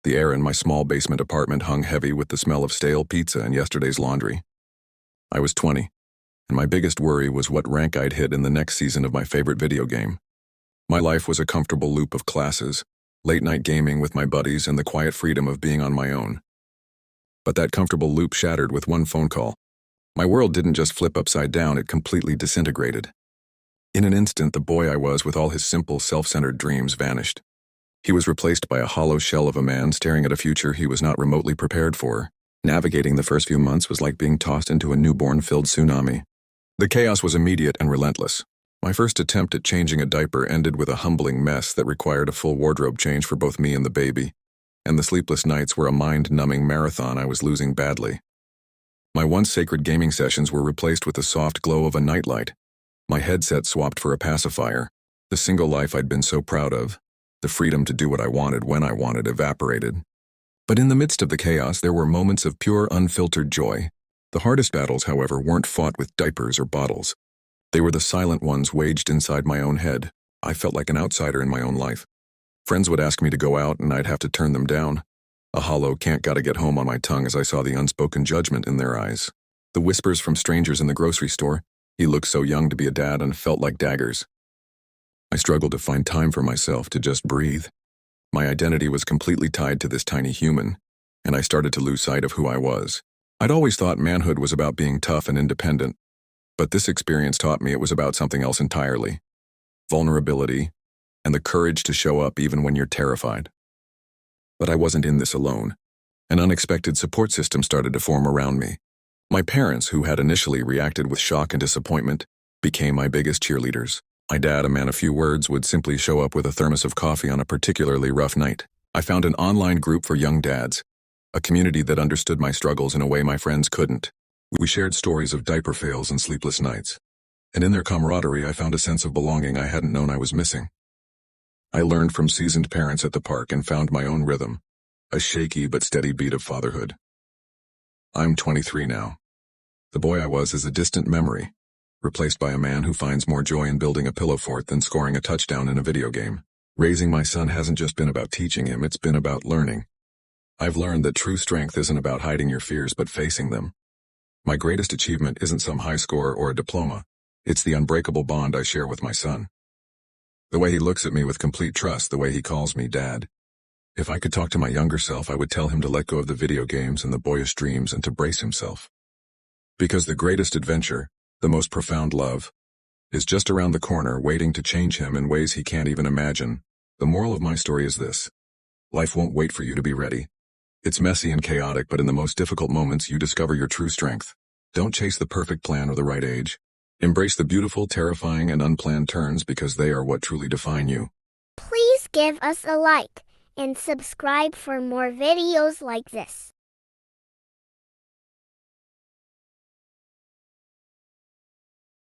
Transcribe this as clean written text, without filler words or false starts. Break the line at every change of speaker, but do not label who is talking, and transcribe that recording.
The air in my small basement apartment hung heavy with the smell of stale pizza and yesterday's laundry. I was 20, and my biggest worry was what rank I'd hit in the next season of my favorite video game. My life was a comfortable loop of classes, late-night gaming with my buddies, and the quiet freedom of being on my own. But that comfortable loop shattered with one phone call. My world didn't just flip upside down, it completely disintegrated. In an instant, the boy I was with all his simple, self-centered dreams vanished. He was replaced by a hollow shell of a man staring at a future he was not remotely prepared for. Navigating the first few months was like being tossed into a newborn-filled tsunami. The chaos was immediate and relentless. My first attempt at changing a diaper ended with a humbling mess that required a full wardrobe change for both me and the baby, and the sleepless nights were a mind-numbing marathon I was losing badly. My once sacred gaming sessions were replaced with the soft glow of a nightlight. My headset swapped for a pacifier. The single life I'd been so proud of, the freedom to do what I wanted when I wanted, evaporated. But in the midst of the chaos, there were moments of pure, unfiltered joy. The hardest battles, however, weren't fought with diapers or bottles. They were the silent ones waged inside my own head. I felt like an outsider in my own life. Friends would ask me to go out, and I'd have to turn them down. A hollow "can't gotta get home" on my tongue as I saw the unspoken judgment in their eyes. The whispers from strangers in the grocery store, "He looked so young to be a dad," and felt like daggers. I struggled to find time for myself, to just breathe. My identity was completely tied to this tiny human, and I started to lose sight of who I was. I'd always thought manhood was about being tough and independent, but this experience taught me it was about something else entirely: vulnerability and the courage to show up even when you're terrified. But I wasn't in this alone. An unexpected support system started to form around me. My parents, who had initially reacted with shock and disappointment, became my biggest cheerleaders. My dad, a man of few words, would simply show up with a thermos of coffee on a particularly rough night. I found an online group for young dads, a community that understood my struggles in a way my friends couldn't. We shared stories of diaper fails and sleepless nights, and in their camaraderie I found a sense of belonging I hadn't known I was missing. I learned from seasoned parents at the park and found my own rhythm, a shaky but steady beat of fatherhood. I'm 23 now. The boy I was is a distant memory, replaced by a man who finds more joy in building a pillow fort than scoring a touchdown in a video game. Raising my son hasn't just been about teaching him, it's been about learning. I've learned that true strength isn't about hiding your fears but facing them. My greatest achievement isn't some high score or a diploma, it's the unbreakable bond I share with my son. The way he looks at me with complete trust, the way he calls me Dad. If I could talk to my younger self, I would tell him to let go of the video games and the boyish dreams and to brace himself. Because the greatest adventure, the most profound love, is just around the corner, waiting to change him in ways he can't even imagine. The moral of my story is this: life won't wait for you to be ready. It's messy and chaotic, but in the most difficult moments you discover your true strength. Don't chase the perfect plan or the right age. Embrace the beautiful, terrifying, and unplanned turns, because they are what truly define you.
Please give us a like and subscribe for more videos like this.